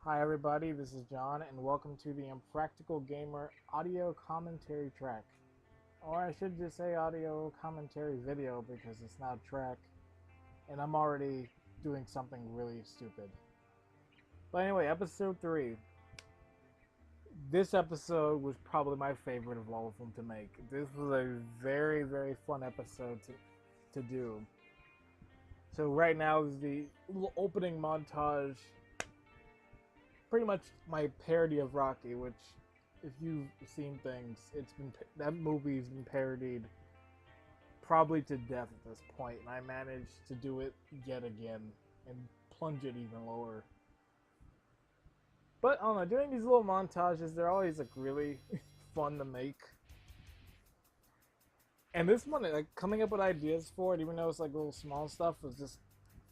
Hi everybody, this is John and welcome to the Impractical Gamer audio commentary track. Or I should just say audio commentary video because it's not a track and I'm already doing something really stupid. But anyway, episode 3. This episode was probably my favorite of all of them to make. This was a very fun episode to do. So right now is the little opening montage, pretty much my parody of Rocky, which, if you've seen things, that movie's been parodied probably to death at this point, and I managed to do it yet again and plunge it even lower. But I don't know, doing these little montages, they're always like really fun to make. And this one, like coming up with ideas for it, even though it's like little small stuff, was just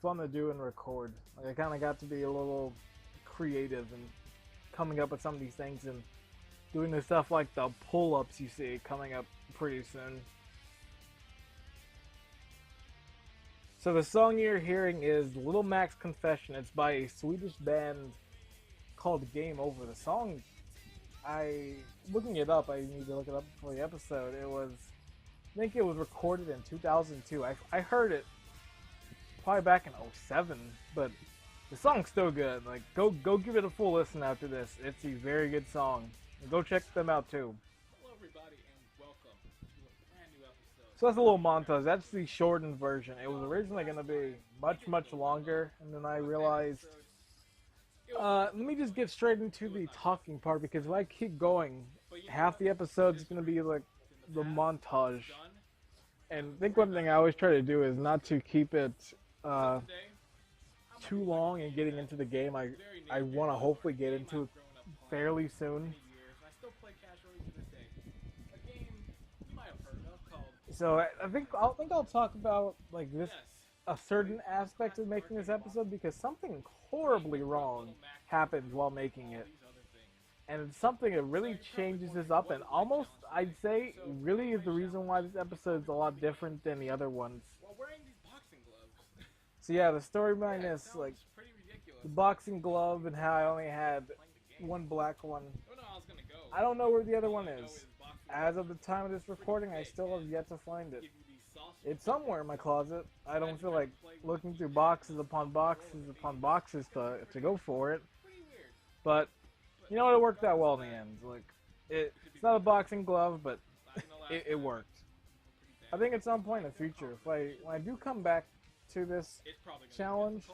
fun to do and record. Like I kind of got to be a little creative and coming up with some of these things and doing the stuff like the pull-ups you see coming up pretty soon. So the song you're hearing is Little Mac's Confession. It's by a Swedish band called Game Over. The song, looking it up, I need to look it up for the episode. I think it was recorded in 2002. I heard it probably back in 07, but the song's still good. Like, go give it a full listen after this. It's a very good song. And go check them out too. Hello everybody and welcome to a brand new episode. So that's a little montage. That's the shortened version. It was originally going to be much longer, and then I realized, let me just get straight into the talking part, because if I keep going, half the episode's going to be like the montage. And I think one thing I always try to do is not to keep it too long and getting into the game. I want to hopefully get into it fairly soon. So I think I'll talk about like this a certain aspect of making this episode, because something horribly wrong happened while making it. And it's something that really changes this up, and almost, I'd say, really is the reason why this episode's a lot different than the other ones. While wearing these boxing gloves. So yeah, the story behind this, like, the boxing glove and how I only had one black one. I don't know where the other one is. As of the time of this recording, I still have yet to find it. It's somewhere in my closet. I don't feel like looking through boxes upon boxes upon boxes to go for it. But you know what? It worked out well in the end. Like, it's not a boxing glove, but it worked. I think at some point in the future, when I do come back to this challenge,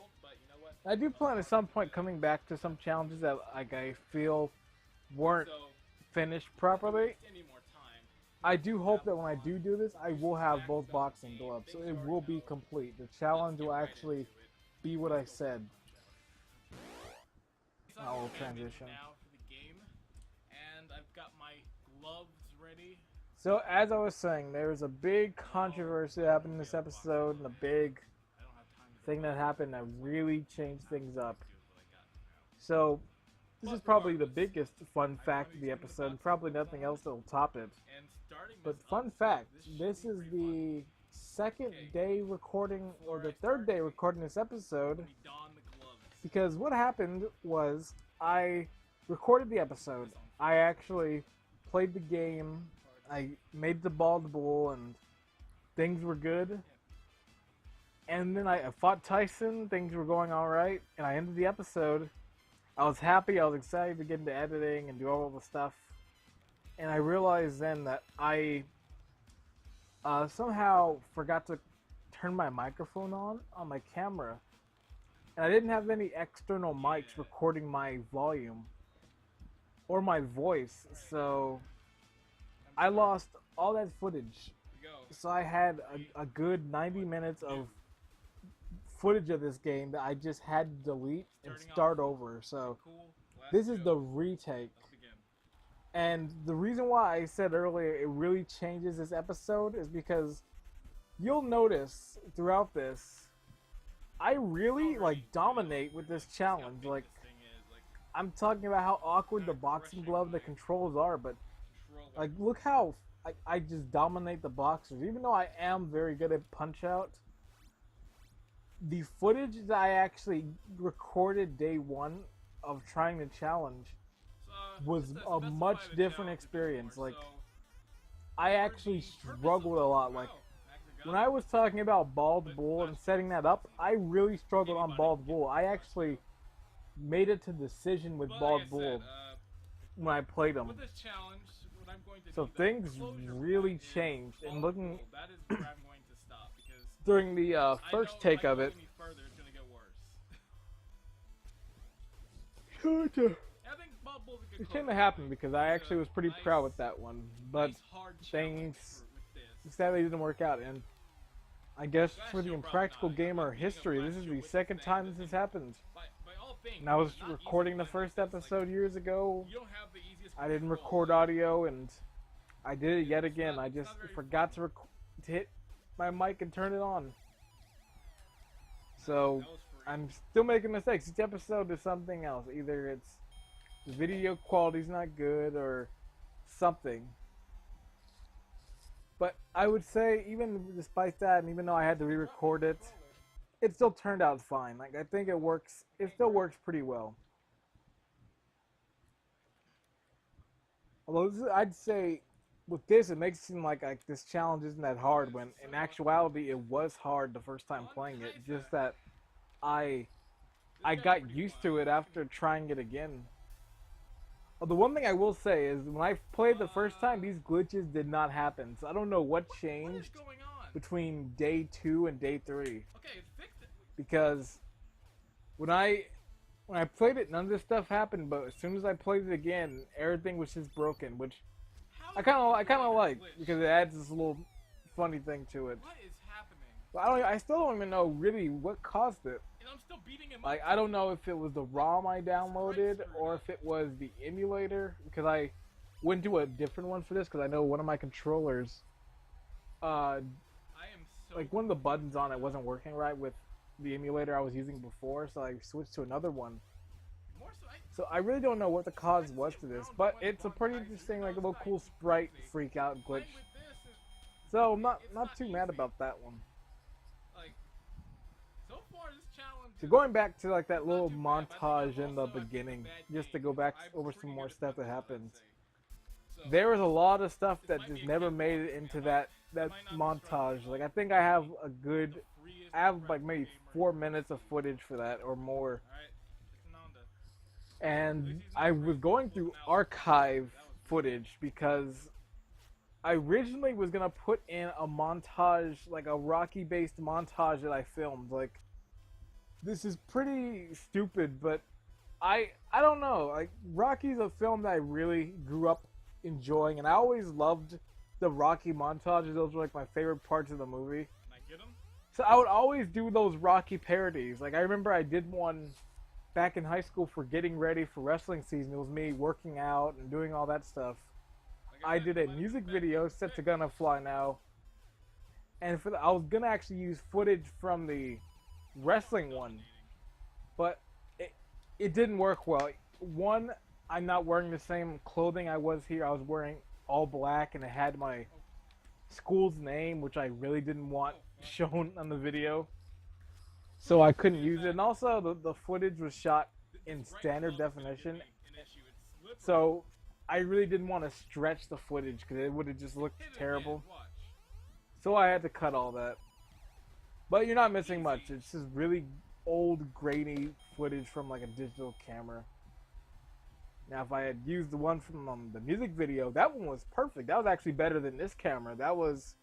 I do plan at some point coming back to some challenges that like I feel weren't finished properly. I do hope that when I do this, I will have both boxing gloves, so it will be complete. The challenge will actually be what I said. I will transition. Now for the game, and I've got my gloves ready. So as I was saying, there was a big controversy that happened in this episode, and a big thing that happened that really changed things up. So this is probably the biggest fun fact of the episode, and probably nothing else that will top it. But fun fact, this is the second day recording, or the third day recording this episode, because what happened was I recorded the episode, I actually played the game, I made the bald bull, and things were good. And then I fought Tyson, things were going alright, and I ended the episode. I was happy, I was excited to get into editing and do all the stuff. And I realized then that I somehow forgot to turn my microphone on my camera. And I didn't have any external mics recording my volume or my voice, so I lost all that footage. So I had a good 90 minutes of footage of this game that I just had to delete and start over. So this is the retake. And the reason why I said earlier it really changes this episode is because you'll notice throughout this, I really like dominate with this challenge. Like, I'm talking about how awkward the boxing glove, the controls are, but like look how I just dominate the boxers. Even though I am very good at Punch Out, the footage that I actually recorded day one of trying the challenge So, was just to a specify much the different challenge a bit experience. more, Like, so I for actually the purpose struggled of a this, lot. Like, actually when got I was talking about Bald but Bull and flash setting that up, I really struggled on Bald Bull. I actually made it to decision with But like I Bald said, Bull when I played him. with this challenge, what I'm going to So do, things the closure really point is changed. And Bald looking Bull. That is where I'm going to stop because during the I first know take if I of go it, any further, it's gonna get worse. I think Bald Bull's a good it closure shouldn't have happened point. because I It's actually a was pretty nice, proud with that one. But nice hard things challenge with this. sadly didn't work out. And I guess Flash for the Shield Impractical probably not. Gamer Being a history, Flash this is Shield the with second thing, time the this has thing- happened. By all things, And I was it's not easy recording to the win first like this. episode years ago. You don't have the easiest I didn't control. record audio, and I did it yet It's again. not- I it's just not very forgot fun. to hit my mic and turn it on. So That was free. I'm still making mistakes. Each episode is something else. Either it's the video quality's not good or something. But I would say, even despite that, and even though I had to re-record it, it still turned out fine. Like, I think it works. It still works pretty well. Although I'd say with this, it makes it seem like this challenge isn't that hard. When in actuality, it was hard the first time playing it. Just that I got used to it after trying it again. The one thing I will say is when I played the first time, these glitches did not happen. So I don't know what What is changed going on? between day 2 and day 3. Okay, fix it. Because when I played it, none of this stuff happened. But as soon as I played it again, everything was just broken, which How I is kind of it like glitch? because it adds this little funny thing to it. What is happening? But I still don't even know really what caused it. And I'm still beating him Like, up. I don't know if it was the ROM I downloaded or if it was the emulator, because I went to a different one for this because I know one of my controllers, I am so like one of the buttons on it wasn't working right with the emulator I was using before, so I switched to another one. more So I really don't know what the cause was to this, but it's a pretty interesting, like, little cool sprite freak out glitch. playing with this is, So I'm not too mad about that one. like, so far this challenge So is going back to like that not little too bad, but I think montage I'm in the also, I think, a beginning, bad just to game. go back I'm over pretty some more good at stuff that puzzles, I'd happened. say. So, There was a lot of stuff this that might just be a never cakewalk made it for me. into I that might not be strong montage. enough. Like I think I have a good, The freest I have like Impractical maybe Gamer 4 you've minutes of seen. footage for that or more. Alright, listen on to. And I was going through archive footage because I originally was gonna put in a montage, like a Rocky-based montage that I filmed. Like, this is pretty stupid, but I don't know. Like, Rocky's a film that I really grew up enjoying, and I always loved the Rocky montages. Those were like my favorite parts of the movie. Can I get him? So I would always do those Rocky parodies. Like, I remember I did one back in high school for getting ready for wrestling season. It was me working out and doing all that stuff. Like I said, did a let it music be video back. set to Gonna Fly Now, and I was gonna actually use footage from the wrestling one, but it didn't work well. One, I'm not wearing the same clothing I was here. I was wearing all black, and it had my school's name, which I really didn't want shown on the video, so I couldn't use it. And also, the footage was shot in standard definition, so I really didn't want to stretch the footage because it would have just looked terrible. So I had to cut all that. But you're not missing much. It's just really old, grainy footage from like a digital camera. Now, if I had used the one from the music video, that one was perfect. That was actually better than this camera. That was,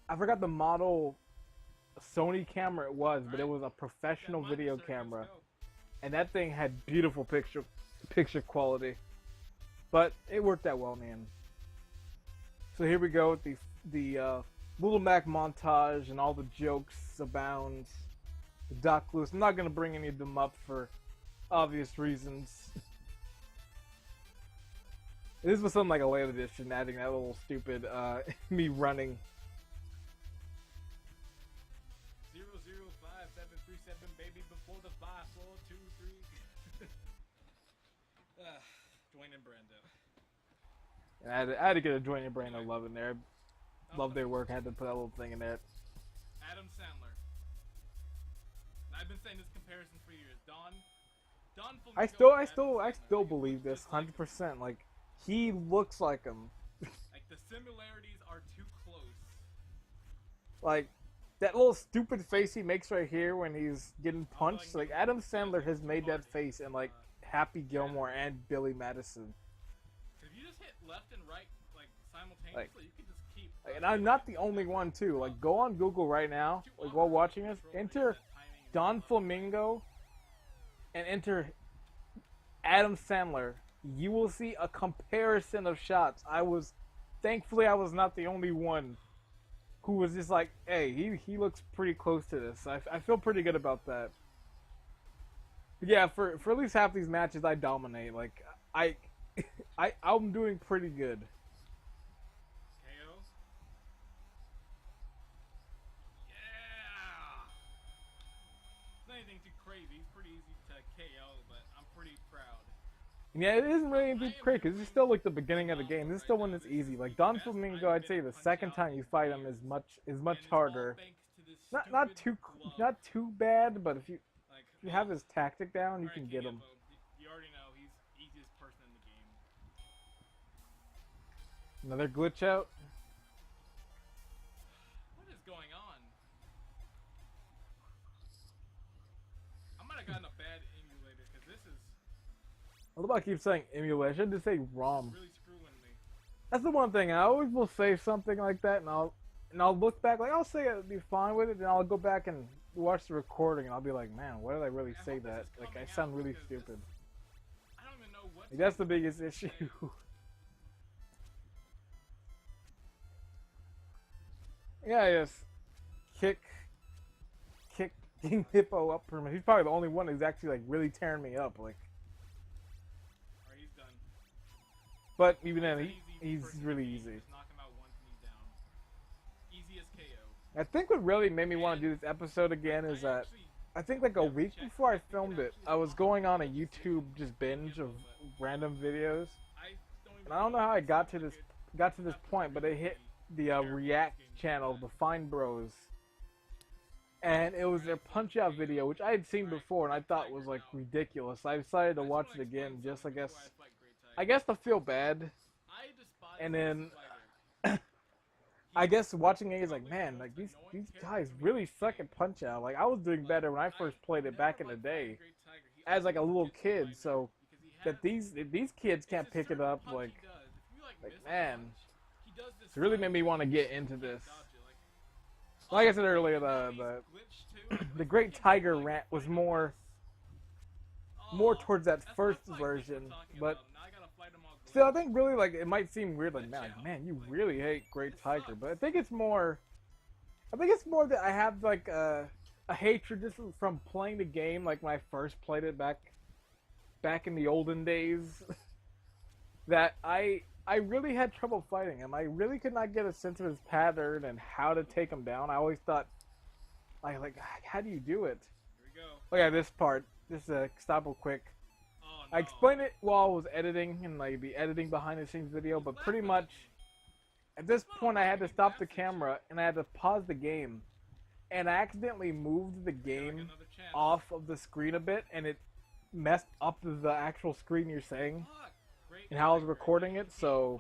I forgot the model Sony camera it was, but it was a professional video camera. And that thing had beautiful picture quality. But it worked out well in the end. So here we go with the Little Mac montage, and all the jokes abound. The Doc Lewis. I'm not going to bring any of them up for obvious reasons. This was something like a late edition, adding that little stupid me running. 005737 baby before the 5423. Dwayne and Brando. And I had to get a Dwayne and Brando love in there. Love their work. I had to put that little thing in there. Adam Sandler. And I've been saying this comparison for years. Don, Don I Flamingo still, and I Adam still, I Sandler, still like, believe just this like 100%. Like, he looks like him. like the similarities are too close. Like, that little stupid face he makes right here when he's getting I don't know if I punched. can Like, get Adam him to Sandler has too made that hard face in, like, because, Happy Gilmore and Billy Madison. if you just hit left and right like simultaneously, Like, you can just keep. and I'm not the only one, too. Like, go on Google right now, like, while watching this, enter Don Flamingo and enter Adam Sandler. You will see a comparison of shots. Thankfully, I was not the only one who was just like, hey, he looks pretty close to this. I feel pretty good about that. But yeah, for at least half these matches, I dominate. Like, I'm doing pretty good. KO. Yeah. It's not anything too crazy. He's pretty easy to KO, but I'm pretty proud. Yeah, it isn't really anything crazy because this is still like the beginning of the game. This is still when it's easy. Like Don Flamingo, I'd say the second time you fight him is much harder. Not too bad, but if you have his tactic down, you can get him. You already know he's easiest person in the game. Another glitch out. What is going on? I might have gotten a bad emulator because this is. What about I keep saying emulation? I should just say ROM. Really screwing me. That's the one thing. I always will say something like that, and I'll look back. Like I'll say I'd be fine with it, and I'll go back and watch the recording, and I'll be like, man, why did I really say that? Like I sound really stupid. I don't even know what. Like, that's the biggest issue. Yeah, yes. Kick King Hippo up for me. He's probably the only one who's actually like really tearing me up. Like, Alright, he's done. but even then, he's really easy. Just knock him out once and he's down. Easiest KO. I think what really made me want to do this episode again is that I think like a week before I filmed it, I was going on a YouTube just binge of random videos, and I don't know how I got to this point, but it hit the React channel, the Fine Bros, and it was their Punch Out video, which I had seen before and I thought was like ridiculous. I decided to watch it again, just I guess to feel bad, and then I guess watching it is like, man, like these guys really suck at Punch Out. Like I was doing better when I first played it back in the day, as like a little kid. So that these kids can't pick it up, like man, it really made me want to get into this. Like I said earlier, the Great Tiger rant was more towards that first version, but still, I think really like it might seem weird, like man, you really hate Great Tiger, but I think it's more that I have like a hatred just from playing the game, like when I first played it back in the olden days, that I really had trouble fighting him. I really could not get a sense of his pattern and how to take him down. I always thought, like how do you do it? Here we go. Oh yeah, this part. This stop real quick. Oh, no. I explained it while I was editing in like the editing behind the scenes video, but pretty much at this point I had to stop the camera and I had to pause the game, and I accidentally moved the game off of the screen a bit, and it messed up the actual screen you're saying and how I was recording it, so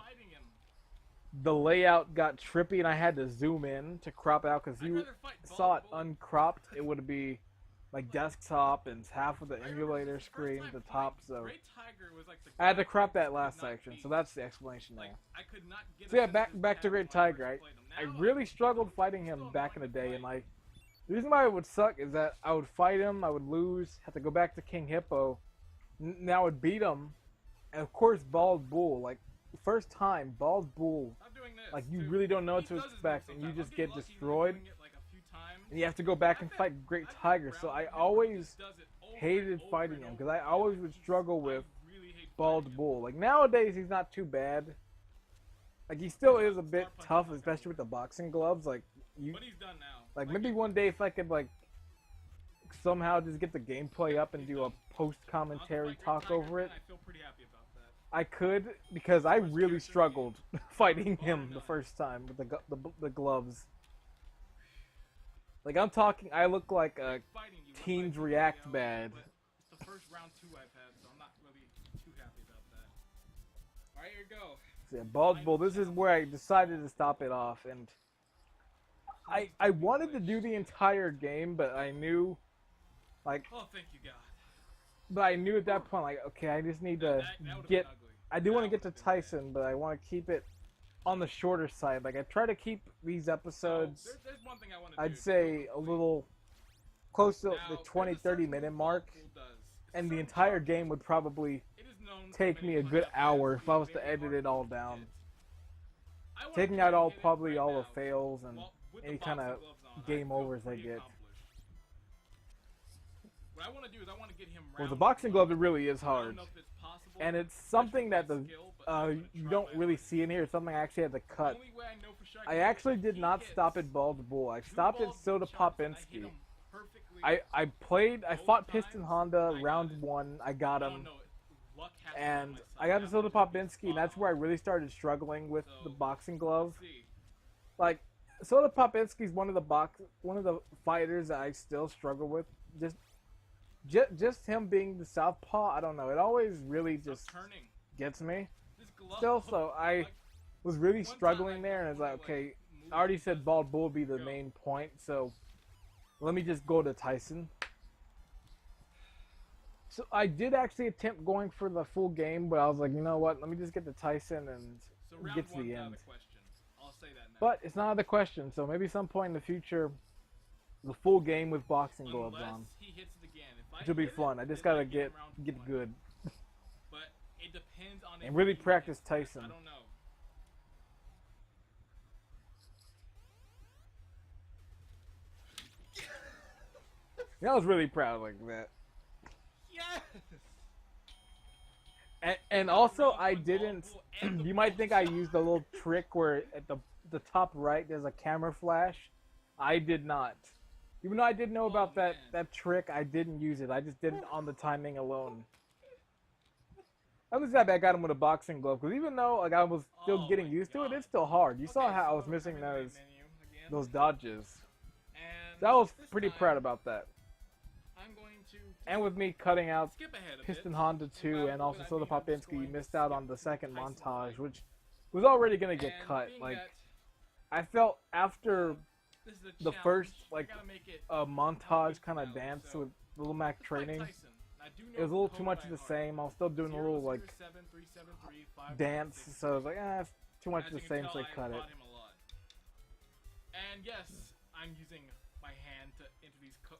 the layout got trippy and I had to zoom in to crop out, because you saw it uncropped, it would be like desktop and half of the emulator screen at the top, so I had to crop that last section, so that's the explanation there. So yeah, back to Great Tiger. I really struggled fighting him back in the day, and like the reason why it would suck is that I would fight him, I would lose, have to go back to King Hippo, now I would beat him, and of course Bald Bull, like first time Bald Bull, like you really don't know what to expect and you just get destroyed. And you have to go back and fight Great Tiger, so I always hated fighting him, because I always would struggle with Bald Bull. Like, nowadays, he's not too bad. Like, he still is a bit tough, especially with the boxing gloves. Like, like maybe one day if I could, like, somehow just get the gameplay up and do a post-commentary talk over it, I could, because I really struggled fighting him the first time with the gloves. Like, I'm talking, I look like a Teens React bad. round 2 I've had, so I'm not really too happy about that. Alright, here we go. So yeah, Bald Bull, this is where I decided to stop it off, and I wanted to do the entire game, but I knew, like, oh, thank you, God. But I knew at that point, like, okay, I just need to get, I do want to get to Tyson, but I want to keep it on the shorter side. Like, I try to keep these episodes, so there's one thing I want to I'd say a little close to the 20-30 minute mark, and the entire game would probably take me a good hour if I was to edit it all down. Taking out probably all the fails and any kind of game overs I get. What I want to do is I want to get him Well, the boxing glove, it really is hard. And it's something that you don't really see in here. It's something I actually had to cut. I actually did not stop at Bald Bull. I stopped at Soda Popinski. I fought Piston Honda round 1. I got him. And I got to Soda Popinski, and that's where I really started struggling with the boxing glove. Like, Soda Popinski is one of the fighters that I still struggle with. Just him being the southpaw, I don't know. It always really just gets me. Still, so I was really struggling there, and it's like, okay, I already said Bald Bull would be the main point, so let me just go to Tyson. So I did actually attempt going for the full game, but I was like, you know what? Let me just get to Tyson and get to the end. But it's not the question, so maybe some point in the future, the full game with boxing gloves on. Which will be fun. I just gotta get good. And really practice Tyson. I don't know. Yeah, I was really proud like that. Yes. And also I didn't. You might think I used a little trick where at the top right there's a camera flash. I did not. Even though I did know about that trick, I didn't use it. I just did it on the timing alone. At least I got him with a boxing glove, because even though like I was still getting used to it, it's still hard. You saw how I was missing those dodges. So I was pretty proud about that. And with me cutting out Piston Honda 2 and also Soda Popinski, you missed out on the second montage, which was already going to get cut. Like, I felt after the first like montage kind of dance with Little Mac training, it was a little too much of the same. I was still doing a little like dance, so I was like, it's too much of the same, so I cut it. And yes, I'm using my hand to enter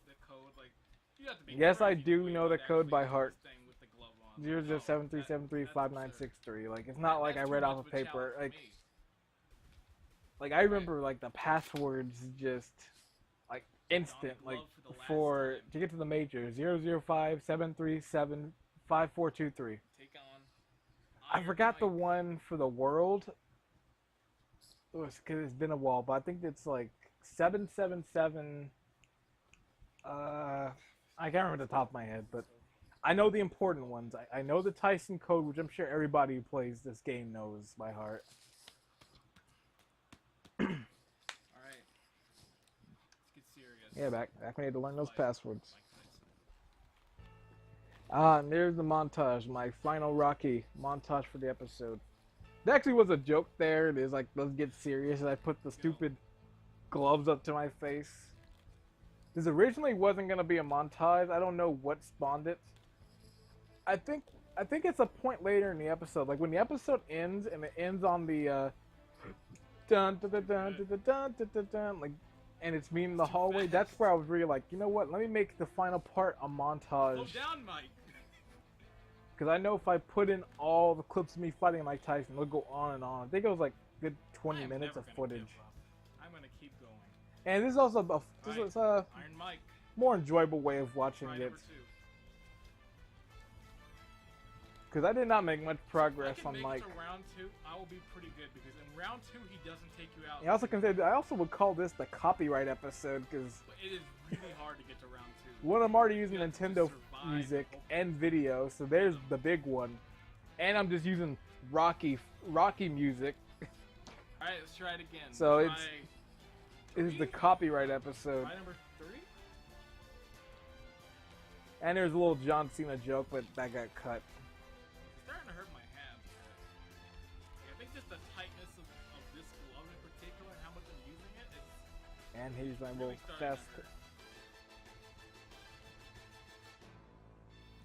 the code. Like, you have to be yes, I do know the code by heart. 0073735963. Like, it's not like I read off of paper. Like I remember like the passwords just like instant, like to get to the major. 00573754423. I forgot the one for the world. It was because it's been a while, but I think it's like 777. I can't remember the top of my head, but I know the important ones. I know the Tyson code, which I'm sure everybody who plays this game knows by heart. Alright. Let's get serious. Yeah, back when I had to learn those passwords. And there's the montage, my final Rocky montage for the episode. There actually was a joke there. It is like, let's get serious, and I put the stupid gloves up to my face. This originally wasn't gonna be a montage. I don't know what spawned it. I think it's a point later in the episode, like when the episode ends and it ends on the dun dun dun dun dun dun dun dun dun, like, and it's me in the hallway. That's where I was really like, you know what? Let me make the final part a montage. Slow down, Mike. Because I know if I put in all the clips of me fighting Mike Tyson, it'll go on and on. I think it was like a good 20 minutes of footage. I'm gonna keep going. And this is also a Iron Mike. more enjoyable way of watching it. Because I did not make much progress on Mike. To round 2, I will be pretty good, because in round 2 he doesn't take you out. I also would call this the copyright episode, because it is really hard to get to round 2. One, I'm already using Nintendo music and video, so there's the big one. And I'm just using Rocky music. Alright, let's try it again. So it is the copyright episode. Try number 3? And there's a little John Cena joke, but that got cut. It's starting to hurt my hands. I think just the tightness of this glove in particular and how much I'm using it, it's And here's my really little starting fast. to hurt.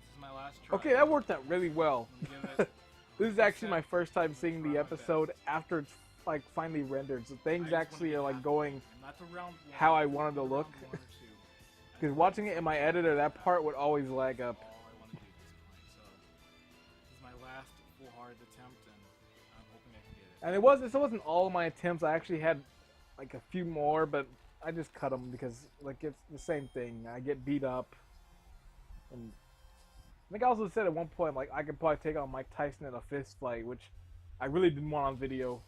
This is my last try. Okay, that worked out really well. Give it This is actually my first time seeing the episode after it's like finally rendered. So things actually are like going how I wanted to look. Because watching it in my editor, that part would always lag up. All I want to do at this point. So this is my last full-hearted attempt, and I'm hoping I can get it. And this wasn't all of my attempts. I actually had like a few more, but I just cut them because like it's the same thing. I get beat up, and I think I also said at one point like I could probably take on Mike Tyson in a fist fight, which I really didn't want on video.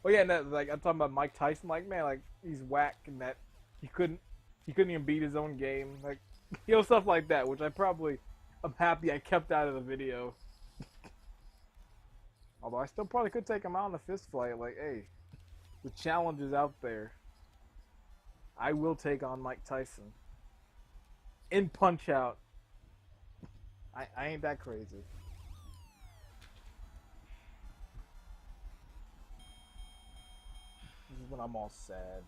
Oh yeah, and that, like I'm talking about Mike Tyson, like man, like he's whack and that he couldn't even beat his own game, like stuff like that, which I'm happy I kept out of the video. Although I still probably could take him out in a fist fight. Like, hey, the challenge is out there. I will take on Mike Tyson in Punch Out. I ain't that crazy. This is when I'm all sad.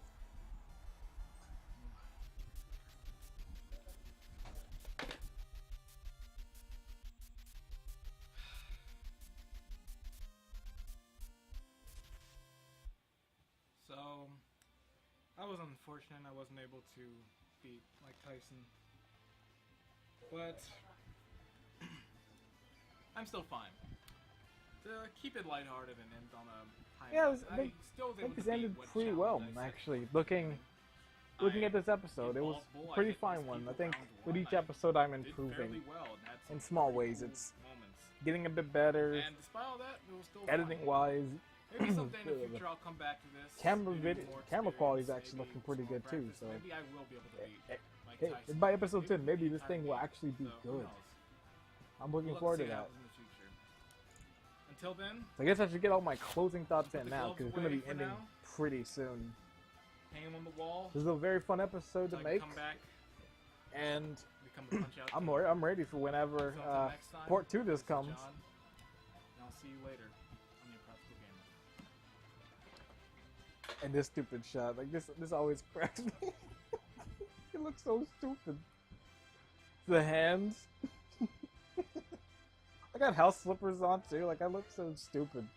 So, I was unfortunate I wasn't able to beat Mike Tyson. But, I'm still fine. To keep it lighthearted and end on a high note, I think this ended pretty well, actually. Looking at this episode, it was a pretty fine one. I think with each episode I'm improving in small ways. It's getting a bit better, and despite all that, it was still editing-wise. Maybe someday in the future I'll come back to this. Camera quality is actually looking pretty good too. So maybe I will be able to beat Mike hey, Tyson. by episode 10, maybe this thing will actually be good. I'm looking forward to that. Until then, so I guess I should get all my closing thoughts in now because it's going to be ending pretty soon. Hang them on the wall. This is a very fun episode to make, and I'm ready for whenever part 2 this comes. And I'll see you later on the Impractical Gamer. And this stupid shot, like this always cracks me. It looks so stupid. The hands. I got house slippers on too. Like I look so stupid.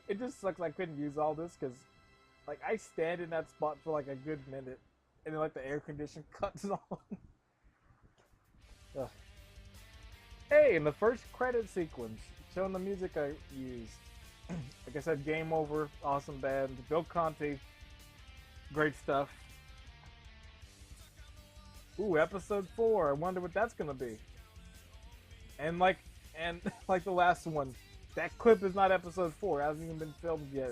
It just sucks I couldn't use all this because, like, I stand in that spot for like a good minute, and then like the air condition cuts on. Hey, in the first credit sequence, showing the music I used. Like I said, Game Over, awesome band. Bill Conti, great stuff. Ooh, episode 4. I wonder what that's gonna be. And like the last one, that clip is not episode 4. It hasn't even been filmed yet.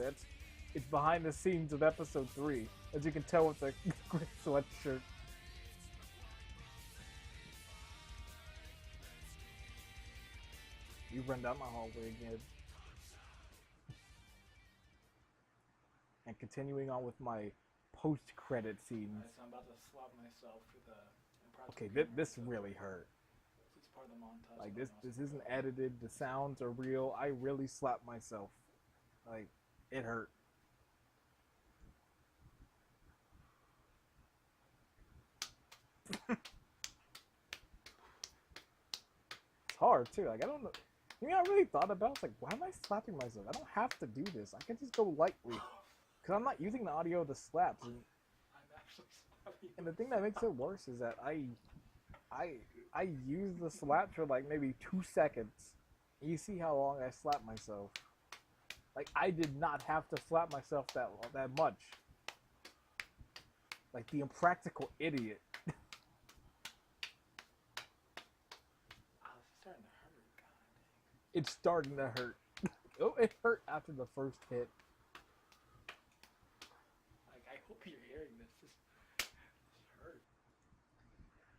It's behind the scenes of episode 3, as you can tell with the gray sweatshirt. You run down my hallway again. And continuing on with my post-credit scenes. Right, so I'm about to slap myself with a Okay, this really hurt. It's part of the montage. Like this isn't edited. The sounds are real. I really slapped myself. Like it hurt. It's hard too. Like I don't know. You know, I really thought about it. It's like, why am I slapping myself? I don't have to do this. I can just go lightly. Because I'm not using the audio to slap. I'm actually slapping. And the thing that makes it worse is that I use the slap for like maybe 2 seconds. You see how long I slap myself. Like I did not have to slap myself that much. Like the impractical idiot. It's starting to hurt. Oh, it hurt after the first hit. Like, I hope you're hearing this. This hurt.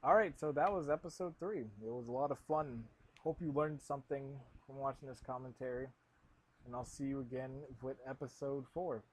Alright, so that was episode 3. It was a lot of fun. Hope you learned something from watching this commentary. And I'll see you again with episode 4.